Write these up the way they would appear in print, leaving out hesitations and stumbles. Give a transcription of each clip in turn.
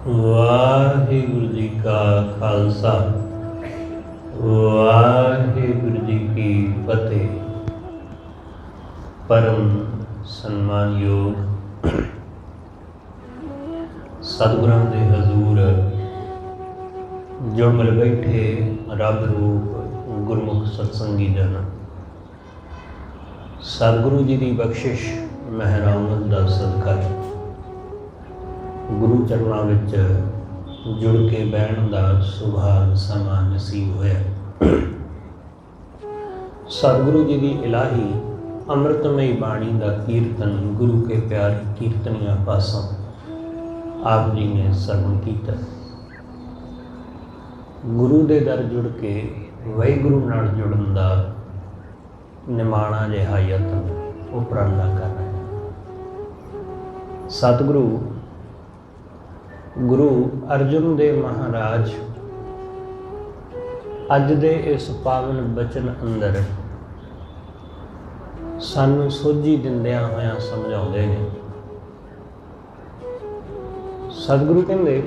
वाहिगुरु जी का खालसा वाहिगुरु जी की फतेह। परम सन्मान योग सतगुरां दे हजूर जुड़ मिल बैठे रब रूप गुरमुख सत्संगी जन, सतगुरु जी की बख्शिश महरामत का सदका गुरु चरणों विच जुड़ के बहन का सुभाग समा नसीब होया। सतगुरु जी की इलाही अमृतमयी बाणी का कीर्तन गुरु के प्यारे कीर्तनिया पासों आप जी ने सरवण किया। गुरु के दर जुड़ के वाहिगुरु नाल जुड़न का निमाणा जिहा यतन उपराला कर रहे हैं। सतगुरु गुरु अर्जुन देव महाराज अज दे इस पावन बचन अंदर सानू सोझी दिंदियां होया समझाउंदे ने। सतगुरु कहंदे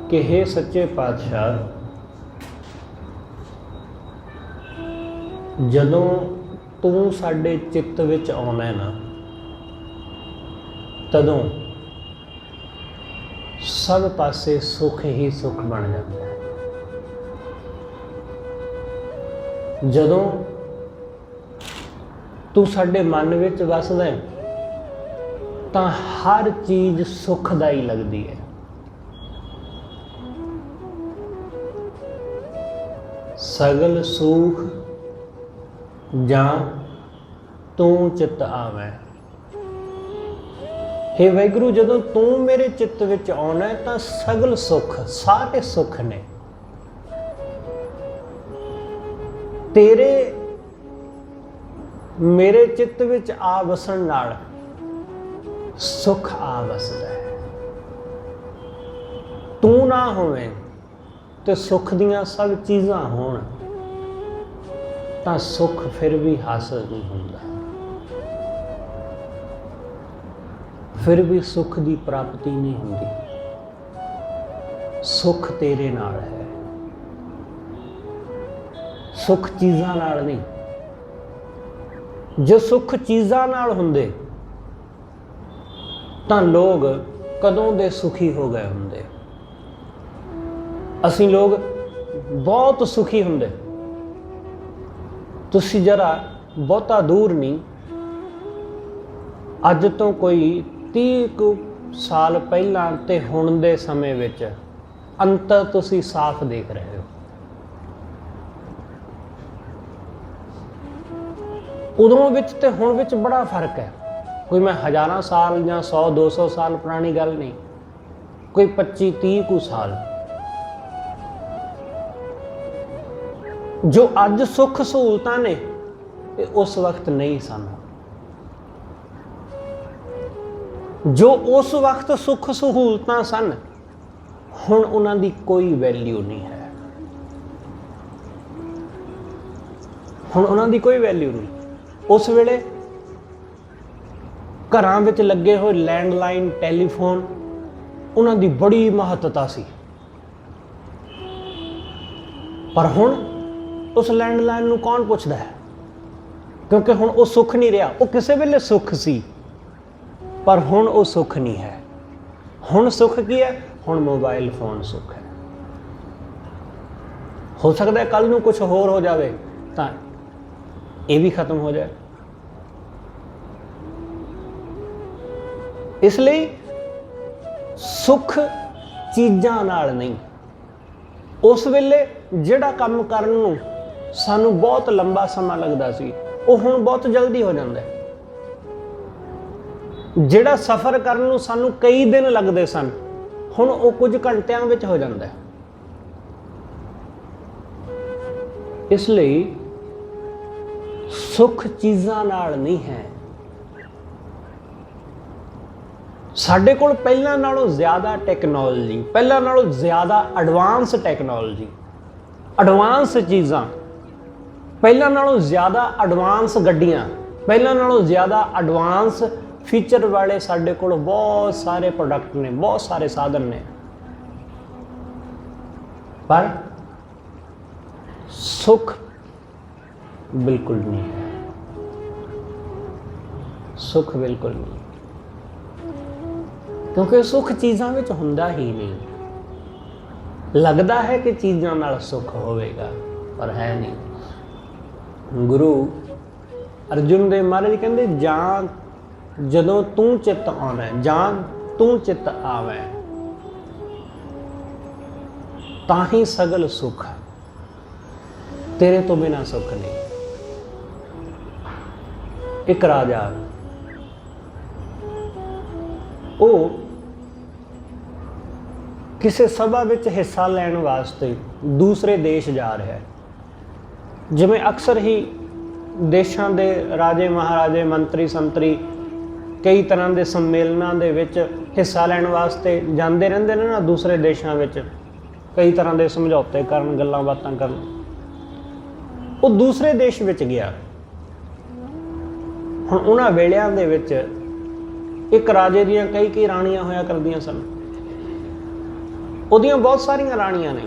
कि हे सच्चे पातशाह, जदों तू साडे चित्त विच आउंदा है ना, तदों सब पासे सुख ही सुख बन जाता है। जदों तू साडे मन विच वसदा है तां हर चीज़ सुखदाई लगदी है। सगल सुख जां तू चित आवे। हे वाहिगुरु, जदों तू मेरे चित्त विच आउणा है तां सगल सुख, सारे सुख ने तेरे मेरे चित्त विच आ वसन नाल सुख आ वसदा है। तू ना होवे ते सुख दियां सब चीज़ां होण तां सुख फिर भी हासिल नहीं हुंदा, फिर भी सुख की प्राप्ति नहीं होती। सुख तेरे नाल है, सुख चीज़ां नाल नहीं। जो सुख चीज़ां नाल हुंदे तां लोग कदों दे सुखी हो गए हुंदे। असीं लोग बहुत सुखी हुंदे। तुसीं जरा बहुता दूर नहीं, अज तो कोई 30 साल पहलां ते हुण दे समय विच अंतर तुसीं साफ देख रहे हो। उदों विच ते हुण विच बड़ा फर्क है। कोई मैं 1000 साल या 100-200 साल पुरानी गल नहीं, कोई 25-30 साल। जो अज सुख सहूलतां ने उस वक्त नहीं सन। जो उस वक्त सुख सहूलतां सन हुण उन्हां दी कोई वैल्यू नहीं है। हुण उन्हां दी कोई वैल्यू नहीं। उस वेले घरां विच लगे होए लैंडलाइन टैलीफोन उन्हां दी बड़ी महत्ता सी, पर हुण उस लैंडलाइन नूं कौन पुछदा है? क्योंकि हुण वो सुख नहीं रहा। वो किसी वेले सुख सी पर हुण वो सुख नहीं है। हुण सुख की है? हुण मोबाइल फोन सुख है। हो सकता है कल नूं कुछ होर हो जाए तो ये भी खत्म हो जाए। इसलिए सुख चीज़ां नाल नहीं। उस वेले जिहड़ा काम करन नूं सानू बहुत लंबा समा लगदा सी, वो हुण बहुत जल्दी हो जाता है। जिहड़ा सफ़र करन नूं सानू कई दिन लगदे सन, हुण वो कुछ घंटियां विच हो जाता है। इसलिए सुख चीज़ां नाल नहीं है। साडे कोल पहलां नालों ज़्यादा टैक्नोलॉजी, पहलां नालों ज़्यादा एडवांस टैक्नोलॉजी, एडवांस चीज़ां, पहलां नालों ज़्यादा एडवांस गड्डियां, पहलां नालों ज़्यादा एडवांस फीचर वाले साडे कोल बहुत सारे प्रोडक्ट ने, बहुत सारे साधन ने, पर सुख बिल्कुल नहीं है। सुख बिल्कुल नहीं, क्योंकि सुख चीज़ां विच हुंदा ही नहीं। लगदा है कि चीज़ां नाल सुख होवेगा, पर है नहीं। गुरु अर्जुन देव महाराज कहंदे जां जदों तू चित आवे, जां तू चित आवे ताही सगल सुख, तेरे तो बिना सुख नहीं। एक राजा वो किसी सभा विच हिस्सा लैण वास्ते दूसरे देश जा रहा है। जिवें अक्सर ही देशां दे राजे महाराजे मंत्री संतरी कई तरह के सम्मेलनां दे विच हिस्सा लैण वास्ते जाते रहंदे ने ना, दूसरे देशों विच कई तरह के समझौते करन, गल्लां बातां करन। वो दूसरे देश विच गया। हुण उन्हां वेलियां दे विच एक राजे दियां कई राणियां होया करदियां सन। उहदियां बहुत सारियां राणियां ने।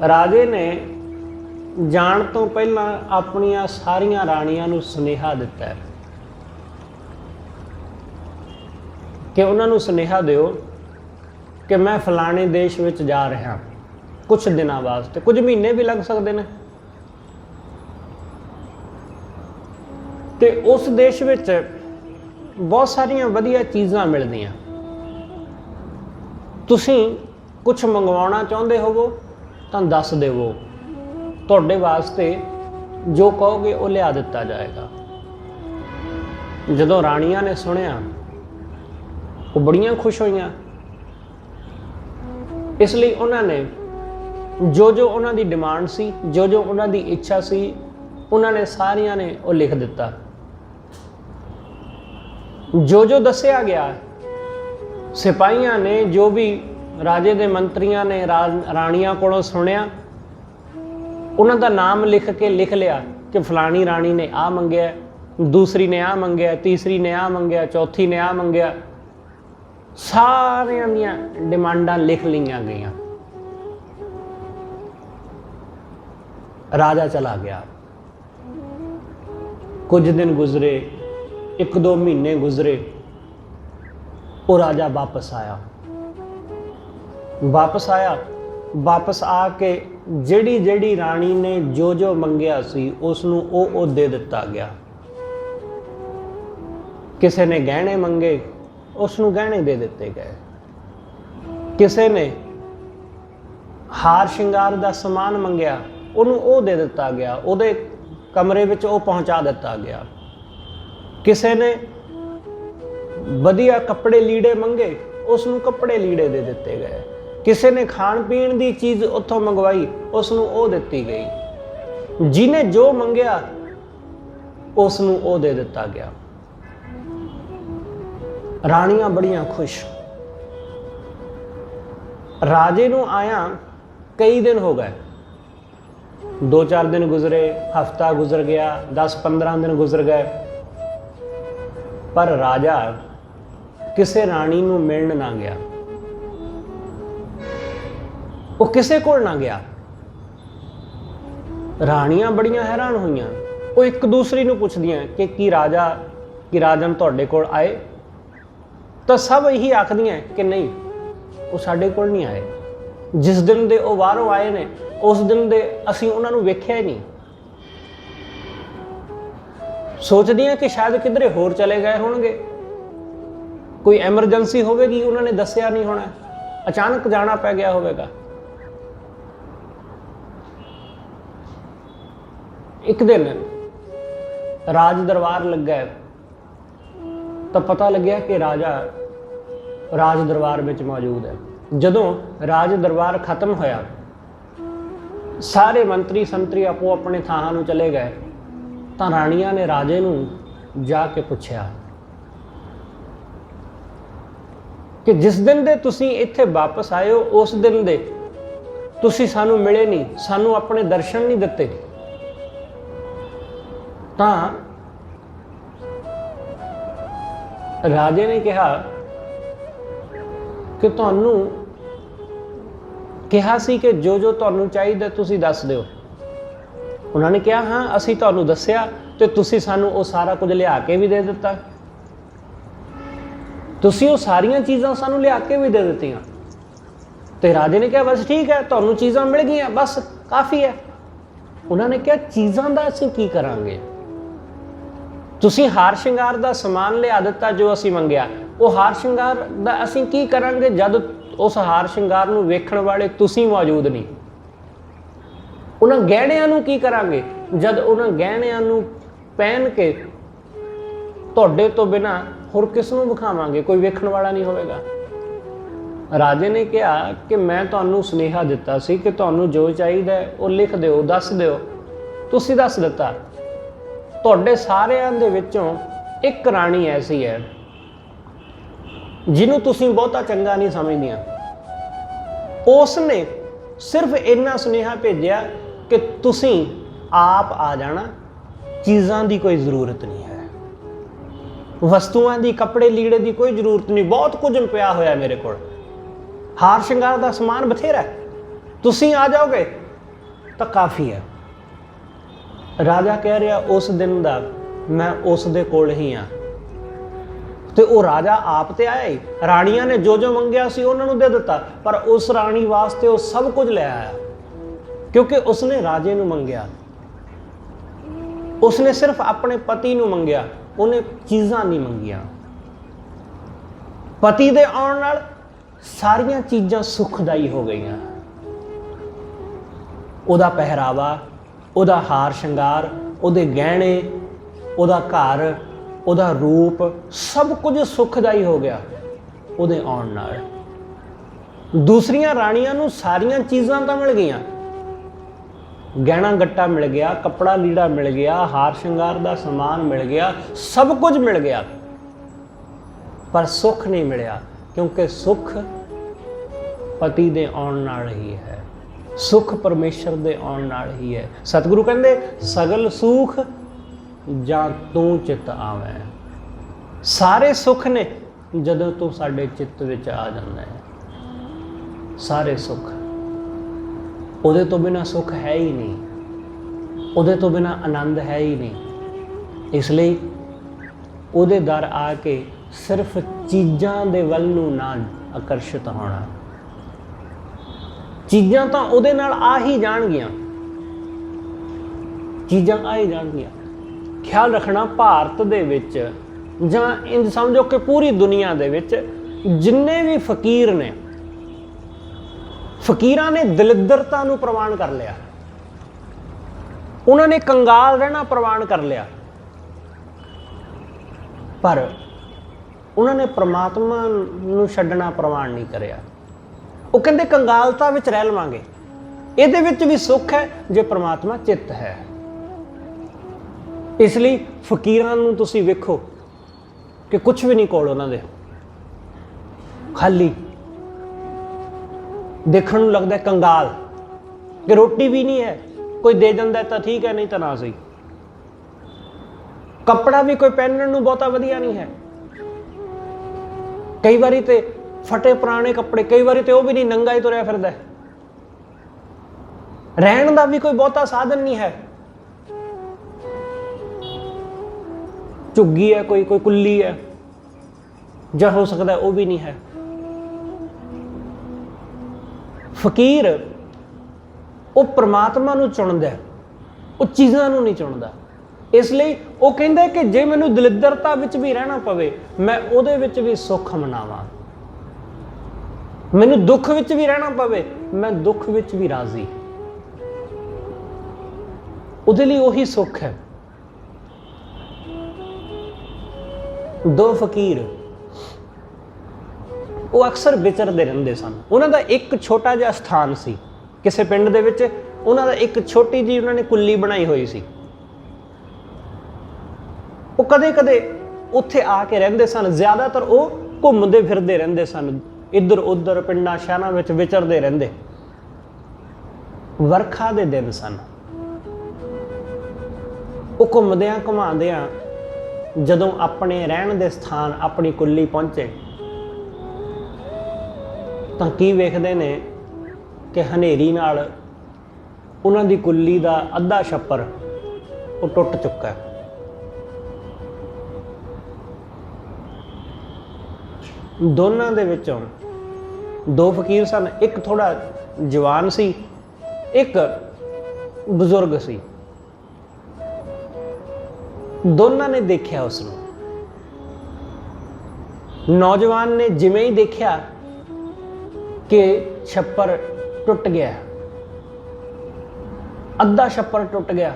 राजे ने जाण तो पहलां अपनियां सारियां राणियां नूं सुनेहा दिता है कि उन्हां नूं सुनेहा दिओ कि मैं फलाने देश विच जा रहा कुछ दिनों वास्ते, कुछ महीने भी लग सकते हैं। तो उस देश विच बहुत सारिया वधिया चीज़ां मिलदियां। तुसीं कुछ मंगवाउणा चाहुंदे होवो तां दस देवो, तुहाडे वास्ते जो कहोगे वो लिया दिता जाएगा। जदों राणियां ने सुनिया वो बड़ियां खुश होईयां। इसलिए उन्होंने जो जो उन्हों की डिमांड सी, जो जो उन्हों की इच्छा सी, उन्होंने सारिया ने वो लिख दिता। जो जो दसिया गया सिपाहियां ने, जो भी राजे के मंत्रियों ने राणियां कोलों सुनिया, उन्हों का नाम लिख के लिख लिया कि फलानी राणी ने आ मंगया, दूसरी ने आ मंगया, तीसरी ने आ मंगया, चौथी ने आ मंगया। सारियां दियां डिमांडां लिख लिया गईयां। राजा चला गया। कुछ दिन गुजरे, एक दो महीने गुजरे, वो राजा वापस आया। वापस आके जिहड़ी जिहड़ी राणी ने जो जो मंगया सी उसनूं ओ दे दिता गया। किसी ने गहने मंगे, उसनूं गहने दे दिते गए। किसी ने हार श्रृंगार का समान मंगया, उन्होंने वो दे दिता गया, उहदे कमरे विच वो पहुँचा दिता गया। किसी ने वधिया कपड़े लीड़े मंगे, उसनूं कपड़े लीड़े दे दिते गए। किसी ने खाण पीण की चीज़ उत्थों मंगवाई, उसनूं वो दिती गई। जिन्हें जो मंगया उसनूं वो दे दिता गया। राणियां बड़ियां खुश। राजे नूं आया कई दिन हो गए, 2-4 दिन गुजरे, हफ्ता गुजर गया, 10-15 दिन गुजर गए, पर राजा किसी राणी नूं मिलण ना गया। वो किसी कोल ना गया। राणियां बड़ियां हैरान हुईयां। वो एक दूसरी नूं पुछदियां कि की राजन तुहाडे कोल आए? तो सब यही आखदियां कि नहीं, वो साडे कोल नहीं आए। जिस दिन दे वो बाहरों आए ने, उस दिन दे असीं उन्हां नूं वेख्या ही नहीं। सोचदियां कि शायद किधरे होर चले गए होणगे, कोई एमरजेंसी होवेगी, उन्होंने दसिया नहीं होना, अचानक जाना पै गया होवेगा। एक दिन राज दरबार लगा तो पता लग्या कि राजा राज दरबार में मौजूद है। जदों राज दरबार खत्म होया, सारे मंत्री संतरी आपो अपने थाहां नूं चले गए, तो राणियां ने राजे नूं जाके पुछया कि जिस दिन दे तुसीं इत्थे वापस आए हो, उस दिन दे तुसीं सानूं मिले नहीं, सानूं अपने दर्शन नहीं दिते। ਰਾਜੇ ਨੇ ਕਿਹਾ ਕਿ ਤੁਹਾਨੂੰ ਕਿਹਾ ਸੀ ਕਿ ਜੋ ਜੋ ਤੁਹਾਨੂੰ ਚਾਹੀਦਾ ਤੁਸੀਂ ਦੱਸ ਦਿਓ। ਉਹਨਾਂ ਨੇ ਕਿਹਾ ਹਾਂ ਅਸੀਂ ਤੁਹਾਨੂੰ ਦੱਸਿਆ ਤੇ ਤੁਸੀਂ ਸਾਨੂੰ ਉਹ ਸਾਰਾ ਕੁਝ ਲਿਆ ਕੇ ਵੀ ਦੇ ਦਿੱਤਾ, ਤੁਸੀਂ ਉਹ ਸਾਰੀਆਂ ਚੀਜ਼ਾਂ ਸਾਨੂੰ ਲਿਆ ਕੇ ਵੀ ਦੇ ਦਿੱਤੀਆਂ। ਤੇ ਰਾਜੇ ਨੇ ਕਿਹਾ ਬਸ ਠੀਕ ਹੈ, ਤੁਹਾਨੂੰ ਚੀਜ਼ਾਂ ਮਿਲ ਗਈਆਂ, ਬਸ ਕਾਫੀ ਹੈ। ਉਹਨਾਂ ਨੇ ਕਿਹਾ ਚੀਜ਼ਾਂ ਦਾ ਅਸੀਂ ਕੀ ਕਰਾਂਗੇ? ਤੁਸੀਂ ਹਾਰ ਸ਼ਿੰਗਾਰ ਦਾ ਸਮਾਨ ਲਿਆ ਦਿੱਤਾ ਜੋ ਅਸੀਂ ਮੰਗਿਆ, ਉਹ ਹਾਰ ਸ਼ਿੰਗਾਰ ਦਾ ਅਸੀਂ ਕੀ ਕਰਾਂਗੇ ਜਦ ਉਸ ਹਾਰ ਸ਼ਿੰਗਾਰ ਨੂੰ ਵੇਖਣ ਵਾਲੇ ਤੁਸੀਂ ਮੌਜੂਦ ਨਹੀਂ? ਉਹਨਾਂ ਗਹਿਣਿਆਂ ਨੂੰ ਕੀ ਕਰਾਂਗੇ ਜਦ ਉਹਨਾਂ ਗਹਿਣਿਆਂ ਨੂੰ ਪਹਿਨ ਕੇ ਤੁਹਾਡੇ ਤੋਂ ਬਿਨਾਂ ਹੋਰ ਕਿਸ ਨੂੰ ਵਿਖਾਵਾਂਗੇ? ਕੋਈ ਵੇਖਣ ਵਾਲਾ ਨਹੀਂ ਹੋਵੇਗਾ। ਰਾਜੇ ਨੇ ਕਿਹਾ ਕਿ ਮੈਂ ਤੁਹਾਨੂੰ ਸੁਨੇਹਾ ਦਿੱਤਾ ਸੀ ਕਿ ਤੁਹਾਨੂੰ ਜੋ ਚਾਹੀਦਾ ਉਹ ਲਿਖ ਦਿਓ, ਦੱਸ ਦਿਓ। ਤੁਸੀਂ ਦੱਸ ਦਿੱਤਾ। ਤੁਹਾਡੇ ਸਾਰਿਆਂ ਦੇ ਵਿੱਚੋਂ ਇੱਕ ਰਾਣੀ ਐਸੀ ਹੈ ਜਿਹਨੂੰ ਤੁਸੀਂ ਬਹੁਤਾ ਚੰਗਾ ਨਹੀਂ ਸਮਝਦੀਆਂ। ਉਸ ਨੇ ਸਿਰਫ ਇੰਨਾ ਸੁਨੇਹਾ ਭੇਜਿਆ ਕਿ ਤੁਸੀਂ ਆਪ ਆ ਜਾਣਾ, ਚੀਜ਼ਾਂ ਦੀ ਕੋਈ ਜ਼ਰੂਰਤ ਨਹੀਂ ਹੈ, ਵਸਤੂਆਂ ਦੀ, ਕੱਪੜੇ ਲੀੜੇ ਦੀ ਕੋਈ ਜ਼ਰੂਰਤ ਨਹੀਂ, ਬਹੁਤ ਕੁਝ ਪਿਆ ਹੋਇਆ ਮੇਰੇ ਕੋਲ, ਹਾਰ ਸ਼ਿੰਗਾਰ ਦਾ ਸਮਾਨ ਬਥੇਰਾ, ਤੁਸੀਂ ਆ ਜਾਓਗੇ ਤਾਂ ਕਾਫੀ ਹੈ। ਰਾਜਾ ਕਹਿ ਰਿਹਾ ਉਸ ਦਿਨ ਦਾ ਮੈਂ ਉਸ ਦੇ ਕੋਲ ਹੀ ਹਾਂ। ਤੇ ਉਹ ਰਾਜਾ ਆਪ ਤੇ ਆਇਆ ਹੀ, ਰਾਣੀਆਂ ਨੇ ਜੋ ਜੋ ਮੰਗਿਆ ਸੀ ਉਹਨਾਂ ਨੂੰ ਦੇ ਦਿੱਤਾ, ਪਰ ਉਸ ਰਾਣੀ ਵਾਸਤੇ ਉਹ ਸਭ ਕੁਝ ਲੈ ਆਇਆ ਕਿਉਂਕਿ ਉਸਨੇ ਰਾਜੇ ਨੂੰ ਮੰਗਿਆ। ਉਸਨੇ ਸਿਰਫ ਆਪਣੇ ਪਤੀ ਨੂੰ ਮੰਗਿਆ, ਉਹਨੇ ਚੀਜ਼ਾਂ ਨਹੀਂ ਮੰਗੀਆਂ। ਪਤੀ ਦੇ ਆਉਣ ਨਾਲ ਸਾਰੀਆਂ ਚੀਜ਼ਾਂ ਸੁਖਦਾਈ ਹੋ ਗਈਆਂ। ਉਹਦਾ ਪਹਿਰਾਵਾ, ਉਹਦਾ ਹਾਰ ਸ਼ਿੰਗਾਰ, ਉਹਦੇ ਗਹਿਣੇ, ਉਹਦਾ ਘਰ, ਉਹਦਾ ਰੂਪ, ਸਭ ਕੁਝ ਸੁਖਦਾਈ ਹੋ ਗਿਆ ਉਹਦੇ ਆਉਣ ਨਾਲ। ਦੂਸਰੀਆਂ ਰਾਣੀਆਂ ਨੂੰ ਸਾਰੀਆਂ ਚੀਜ਼ਾਂ ਤਾਂ ਮਿਲ ਗਈਆਂ, ਗਹਿਣਾ ਗੱਟਾ ਮਿਲ ਗਿਆ, ਕੱਪੜਾ ਲੀੜਾ ਮਿਲ ਗਿਆ, ਹਾਰ ਸ਼ਿੰਗਾਰ ਦਾ ਸਮਾਨ ਮਿਲ ਗਿਆ, ਸਭ ਕੁਝ ਮਿਲ ਗਿਆ, ਪਰ ਸੁੱਖ ਨਹੀਂ ਮਿਲਿਆ ਕਿਉਂਕਿ ਸੁੱਖ ਪਤੀ ਦੇ ਆਉਣ ਨਾਲ ਹੀ ਹੈ, ਸੁੱਖ ਪਰਮੇਸ਼ਰ ਦੇ ਆਉਣ ਨਾਲ ਹੀ ਹੈ। ਸਤਿਗੁਰੂ ਕਹਿੰਦੇ ਸਗਲ ਸੁਖ ਜਾਂ ਤੂੰ ਚਿੱਤ ਆਵੇਂ। ਸਾਰੇ ਸੁੱਖ ਨੇ ਜਦੋਂ ਤੂੰ ਸਾਡੇ ਚਿੱਤ ਵਿੱਚ ਆ ਜਾਂਦਾ ਹੈ, ਸਾਰੇ ਸੁੱਖ। ਉਹਦੇ ਤੋਂ ਬਿਨਾਂ ਸੁੱਖ ਹੈ ਹੀ ਨਹੀਂ, ਉਹਦੇ ਤੋਂ ਬਿਨਾਂ ਆਨੰਦ ਹੈ ਹੀ ਨਹੀਂ। ਇਸ ਲਈ ਉਹਦੇ ਦਰ ਆ ਕੇ ਸਿਰਫ ਚੀਜ਼ਾਂ ਦੇ ਵੱਲ ਨੂੰ ਨਾ ਆਕਰਸ਼ਿਤ ਹੋਣਾ। ਚੀਜ਼ਾਂ ਤਾਂ ਉਹਦੇ ਨਾਲ ਆ ਹੀ ਜਾਣਗੀਆਂ, ਚੀਜ਼ਾਂ ਆ ਹੀ ਜਾਣਗੀਆਂ। ਖਿਆਲ ਰੱਖਣਾ, ਭਾਰਤ ਦੇ ਵਿੱਚ ਜਾਂ ਇੰਝ ਸਮਝੋ ਕਿ ਪੂਰੀ ਦੁਨੀਆ ਦੇ ਵਿੱਚ ਜਿੰਨੇ ਵੀ ਫਕੀਰ ਨੇ, ਫਕੀਰਾਂ ਨੇ ਦਲਿੱਦਰਤਾ ਨੂੰ ਪ੍ਰਵਾਨ ਕਰ ਲਿਆ, ਉਹਨਾਂ ਨੇ ਕੰਗਾਲ ਰਹਿਣਾ ਪ੍ਰਵਾਨ ਕਰ ਲਿਆ, ਪਰ ਉਹਨਾਂ ਨੇ ਪ੍ਰਮਾਤਮਾ ਨੂੰ ਛੱਡਣਾ ਪ੍ਰਵਾਨ ਨਹੀਂ ਕਰਿਆ। ਉਹ ਕਹਿੰਦੇ ਕੰਗਾਲਤਾ ਵਿੱਚ ਰਹਿ ਲਵਾਂਗੇ, ਇਹਦੇ ਵਿੱਚ ਵੀ ਸੁੱਖ ਹੈ ਜੇ ਪ੍ਰਮਾਤਮਾ ਚਿੱਤ ਹੈ। ਇਸ ਲਈ ਫਕੀਰਾਂ ਨੂੰ ਤੁਸੀਂ ਵੇਖੋ ਕਿ ਕੁਝ ਵੀ ਨਹੀਂ ਕੋਲ ਉਹਨਾਂ ਦੇ, ਖਾਲੀ ਦੇਖਣ ਨੂੰ ਲੱਗਦਾ ਕੰਗਾਲ, ਕਿ ਰੋਟੀ ਵੀ ਨਹੀਂ ਹੈ, ਕੋਈ ਦੇ ਜਾਂਦਾ ਤਾਂ ਠੀਕ ਹੈ, ਨਹੀਂ ਤਾਂ ਨਾ ਸਹੀ। ਕੱਪੜਾ ਵੀ ਕੋਈ ਪਹਿਨਣ ਨੂੰ ਬਹੁਤਾ ਵਧੀਆ ਨਹੀਂ ਹੈ, ਕਈ ਵਾਰੀ ਤੇ ਫਟੇ ਪੁਰਾਣੇ ਕੱਪੜੇ, ਕਈ ਵਾਰੀ ਤੇ ਉਹ ਵੀ ਨਹੀਂ, ਨੰਗਾ ਹੀ ਤੁਰਿਆ ਫਿਰਦਾ। ਰਹਿਣ ਦਾ ਵੀ ਕੋਈ ਬਹੁਤਾ ਸਾਧਨ ਨਹੀਂ ਹੈ, ਝੁੱਗੀ ਹੈ, ਕੋਈ ਕੁੱਲੀ ਹੈ, ਜਾਂ ਹੋ ਸਕਦਾ ਉਹ ਵੀ ਨਹੀਂ ਹੈ। ਫਕੀਰ ਉਹ ਪ੍ਰਮਾਤਮਾ ਨੂੰ ਚੁਣਦਾ, ਉਹ ਚੀਜ਼ਾਂ ਨੂੰ ਨਹੀਂ ਚੁਣਦਾ। ਇਸ ਲਈ ਉਹ ਕਹਿੰਦਾ ਕਿ ਜੇ ਮੈਨੂੰ ਦਲਿੱਦਰਤਾ ਵਿੱਚ ਵੀ ਰਹਿਣਾ ਪਵੇ, ਮੈਂ ਉਹਦੇ ਵਿੱਚ ਵੀ ਸੁੱਖ ਮਨਾਵਾਂ, ਮੈਨੂੰ ਦੁੱਖ ਵਿੱਚ ਵੀ ਰਹਿਣਾ ਪਵੇ, ਮੈਂ ਦੁੱਖ ਵਿੱਚ ਵੀ ਰਾਜ਼ੀ। ਉਹਦੇ ਲਈ ਉਹੀ ਸੁੱਖ ਹੈ। ਦੋ ਫਕੀਰ ਉਹ ਅਕਸਰ ਵਿਚਰਦੇ ਰਹਿੰਦੇ ਸਨ। ਉਹਨਾਂ ਦਾ ਇੱਕ ਛੋਟਾ ਜਿਹਾ ਸਥਾਨ ਸੀ ਕਿਸੇ ਪਿੰਡ ਦੇ ਵਿੱਚ, ਉਹਨਾਂ ਦਾ ਇੱਕ ਛੋਟੀ ਜਿਹੀ ਉਹਨਾਂ ਨੇ ਕੁੱਲੀ ਬਣਾਈ ਹੋਈ ਸੀ। ਉਹ ਕਦੇ ਕਦੇ ਉੱਥੇ ਆ ਕੇ ਰਹਿੰਦੇ ਸਨ, ਜ਼ਿਆਦਾਤਰ ਉਹ ਘੁੰਮਦੇ ਫਿਰਦੇ ਰਹਿੰਦੇ ਸਨ, ਇੱਧਰ ਉੱਧਰ ਪਿੰਡਾਂ ਸ਼ਹਿਰਾਂ ਵਿੱਚ ਵਿਚਰਦੇ ਰਹਿੰਦੇ। ਵਰਖਾ ਦੇ ਦਿਨ ਸਨ, ਉਹ ਘੁੰਮਦਿਆਂ ਘੁਮਾਉਂਦਿਆਂ ਜਦੋਂ ਆਪਣੇ ਰਹਿਣ ਦੇ ਸਥਾਨ ਆਪਣੀ ਕੁੱਲੀ ਪਹੁੰਚੇ ਤਾਂ ਕੀ ਵੇਖਦੇ ਨੇ ਕਿ ਹਨੇਰੀ ਨਾਲ ਉਹਨਾਂ ਦੀ ਕੁੱਲੀ ਦਾ ਅੱਧਾ ਛੱਪਰ ਉਹ ਟੁੱਟ ਚੁੱਕਾ ਹੈ। ਦੋਨਾਂ ਦੇ ਵਿੱਚੋਂ ਦੋ ਫਕੀਰ ਸਨ, ਇੱਕ ਥੋੜਾ ਜਵਾਨ ਸੀ, ਇੱਕ ਬਜ਼ੁਰਗ ਸੀ। ਦੋਨਾਂ ਨੇ ਦੇਖਿਆ ਉਸ ਨੂੰ। ਨੌਜਵਾਨ ਨੇ ਜਿਵੇਂ ਹੀ ਦੇਖਿਆ ਕਿ ਛੱਪਰ ਟੁੱਟ ਗਿਆ, ਅੱਧਾ ਛੱਪਰ ਟੁੱਟ ਗਿਆ,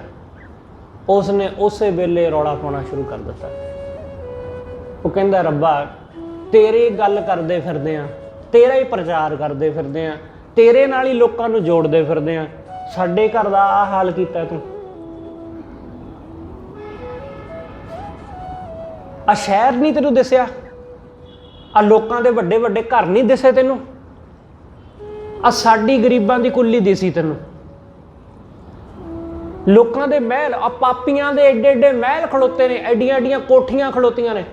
ਉਸ ਨੇ ਉਸੇ ਵੇਲੇ ਰੌਲਾ ਪਾਉਣਾ ਸ਼ੁਰੂ ਕਰ ਦਿੱਤਾ। ਉਹ ਕਹਿੰਦਾ, ਰੱਬਾ ਤੇਰੀ ਗੱਲ ਕਰਦੇ ਫਿਰਦੇ ਆ, ਤੇਰਾ ਹੀ ਪ੍ਰਚਾਰ ਕਰਦੇ ਫਿਰਦੇ ਆ, ਤੇਰੇ ਨਾਲ ਹੀ ਲੋਕਾਂ ਨੂੰ ਜੋੜਦੇ ਫਿਰਦੇ ਆ, ਸਾਡੇ ਘਰ ਦਾ ਆਹ ਹਾਲ ਕੀਤਾ ਤੂੰ। ਆ ਸ਼ਹਿਰ ਨਹੀਂ ਤੈਨੂੰ ਦਿਸਿਆ? ਆ ਲੋਕਾਂ ਦੇ ਵੱਡੇ ਵੱਡੇ ਘਰ ਨਹੀਂ ਦਿਸੇ ਤੈਨੂੰ? ਆ ਸਾਡੀ ਗਰੀਬਾਂ ਦੀ ਕੁੱਲੀ ਦਿਸੀ ਤੈਨੂੰ? ਲੋਕਾਂ ਦੇ ਮਹਿਲ, ਆ ਪਾਪੀਆਂ ਦੇ ਏਡੇ ਏਡੇ ਮਹਿਲ ਖਲੋਤੇ ਨੇ, ਐਡੀਆਂ ਐਡੀਆਂ ਕੋਠੀਆਂ ਖਲੋਤੀਆਂ ਨੇ,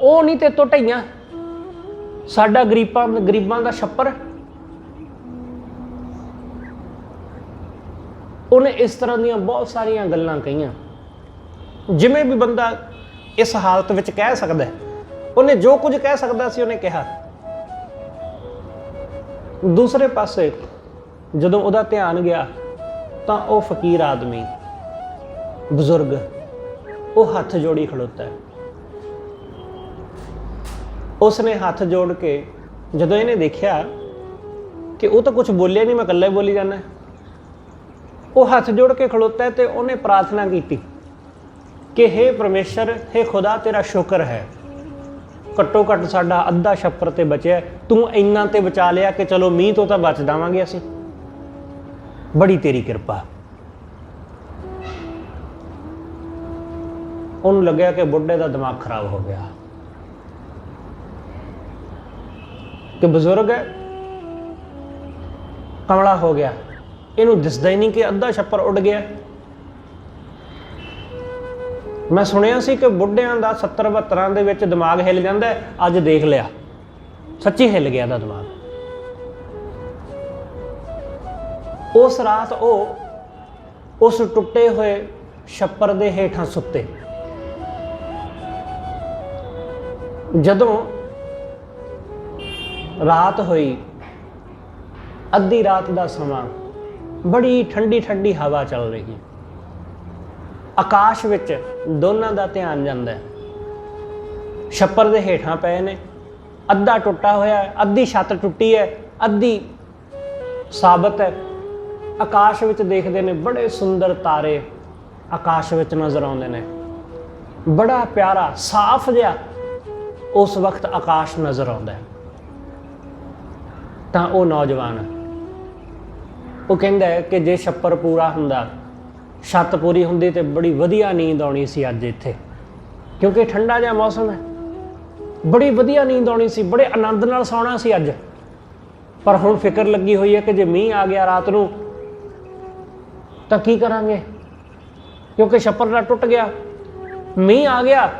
ਉਹ ਨਹੀਂ ਤੇ ਤੋਂ ਢਈਆਂ। ਸਾਡਾ ਗਰੀਬਾਂ ਦਾ ਛੱਪਰ। ਉਹਨੇ ਇਸ ਤਰ੍ਹਾਂ ਦੀਆਂ ਬਹੁਤ ਸਾਰੀਆਂ ਗੱਲਾਂ ਕਹੀਆਂ, ਜਿਵੇਂ ਵੀ ਬੰਦਾ ਇਸ ਹਾਲਤ ਵਿੱਚ ਕਹਿ ਸਕਦਾ। ਉਹਨੇ ਜੋ ਕੁਝ ਕਹਿ ਸਕਦਾ ਸੀ ਉਹਨੇ ਕਿਹਾ। ਦੂਸਰੇ ਪਾਸੇ ਜਦੋਂ ਉਹਦਾ ਧਿਆਨ ਗਿਆ ਤਾਂ ਉਹ ਫਕੀਰ ਆਦਮੀ, ਬਜ਼ੁਰਗ, ਉਹ ਹੱਥ ਜੋੜੀ ਖਲੋਤਾ ਹੈ। ਉਸਨੇ ਹੱਥ ਜੋੜ ਕੇ ਜਦੋਂ ਇਹਨੇ ਦੇਖਿਆ ਕਿ ਉਹ ਤਾਂ ਕੁਝ ਬੋਲਿਆ ਨਹੀਂ, ਮੈਂ ਇਕੱਲਾ ਹੀ ਬੋਲੀ ਜਾਂਦਾ, ਉਹ ਹੱਥ ਜੋੜ ਕੇ ਖਲੋਤਾ ਹੈ ਤੇ ਉਹਨੇ ਪ੍ਰਾਰਥਨਾ ਕੀਤੀ ਕਿ हे ਪਰਮੇਸ਼ਰ, हे ਖੁਦਾ, ਤੇਰਾ ਸ਼ੁਕਰ ਹੈ, ਘੱਟੋ ਘੱਟ ਸਾਡਾ ਅੱਧਾ ਛੱਪਰ ਤੇ ਬਚਿਆ, ਤੂੰ ਇੰਨਾ ਤੇ ਬਚਾ ਲਿਆ ਕਿ ਚਲੋ ਮੀਂਹ ਤੋਂ ਤਾਂ ਬਚ ਜਾਵਾਂਗੇ ਅਸੀਂ, ਬੜੀ ਤੇਰੀ ਕਿਰਪਾ। ਉਹਨੂੰ ਲੱਗਿਆ ਕਿ ਬੁੱਢੇ ਦਾ ਦਿਮਾਗ ਖਰਾਬ ਹੋ ਗਿਆ, ਕਿ ਬਜ਼ੁਰਗ ਹੈ, ਕਮਲਾ ਹੋ ਗਿਆ, ਇਹਨੂੰ ਦਿਸਦਾ ਹੀ ਨਹੀਂ ਕਿ ਅੱਧਾ ਛੱਪਰ ਉੱਡ ਗਿਆ। ਮੈਂ ਸੁਣਿਆ ਸੀ ਕਿ ਬੁੱਢਿਆਂ ਦਾ 70-72 ਦੇ ਵਿੱਚ ਦਿਮਾਗ ਹਿੱਲ ਜਾਂਦਾ, ਅੱਜ ਦੇਖ ਲਿਆ ਸੱਚੀ ਹਿੱਲ ਗਿਆ ਦਾ ਦਿਮਾਗ। ਉਸ ਰਾਤ ਉਹ ਉਸ ਟੁੱਟੇ ਹੋਏ ਛੱਪਰ ਦੇ ਹੇਠਾਂ ਸੁੱਤੇ। ਜਦੋਂ ਰਾਤ ਹੋਈ, ਅੱਧੀ ਰਾਤ ਦਾ ਸਮਾਂ, ਬੜੀ ਠੰਡੀ ਠੰਡੀ ਹਵਾ ਚੱਲ ਰਹੀ, ਆਕਾਸ਼ ਵਿੱਚ ਦੋਨਾਂ ਦਾ ਧਿਆਨ ਜਾਂਦਾ ਹੈ। ਛੱਪਰ ਦੇ ਹੇਠਾਂ ਪਏ ਨੇ, ਅੱਧਾ ਟੁੱਟਾ ਹੋਇਆ, ਅੱਧੀ ਛੱਤ ਟੁੱਟੀ ਹੈ, ਅੱਧੀ ਸਾਬਤ ਹੈ। ਆਕਾਸ਼ ਵਿੱਚ ਦੇਖਦੇ ਨੇ, ਬੜੇ ਸੁੰਦਰ ਤਾਰੇ ਆਕਾਸ਼ ਵਿੱਚ ਨਜ਼ਰ ਆਉਂਦੇ ਨੇ, ਬੜਾ ਪਿਆਰਾ ਸਾਫ਼ ਜਿਹਾ ਉਸ ਵਕਤ ਆਕਾਸ਼ ਨਜ਼ਰ ਆਉਂਦਾ ਹੈ। ਤਾਂ ਉਹ ਨੌਜਵਾਨ, ਉਹ ਕਹਿੰਦਾ ਹੈ ਕਿ ਜੇ ਛੱਪਰ ਪੂਰਾ ਹੁੰਦਾ, ਛੱਤ ਪੂਰੀ ਹੁੰਦੀ ਤੇ ਬੜੀ ਵਧੀਆ ਨੀਂਦ ਆਉਣੀ ਸੀ ਅੱਜ ਇੱਥੇ, ਕਿਉਂਕਿ ਠੰਡਾ ਜਿਹਾ ਮੌਸਮ ਹੈ, ਬੜੀ ਵਧੀਆ ਨੀਂਦ ਆਉਣੀ ਸੀ, ਬੜੇ ਆਨੰਦ ਨਾਲ ਸੌਣਾ ਸੀ ਅੱਜ। ਪਰ ਹੁਣ ਫਿਕਰ ਲੱਗੀ ਹੋਈ ਹੈ ਕਿ ਜੇ ਮੀਂਹ ਆ ਗਿਆ ਰਾਤ ਨੂੰ ਤਾਂ ਕੀ ਕਰਾਂਗੇ, ਕਿਉਂਕਿ ਛੱਪਰ ਦਾ ਟੁੱਟ ਗਿਆ, ਮੀਂਹ ਆ ਗਿਆ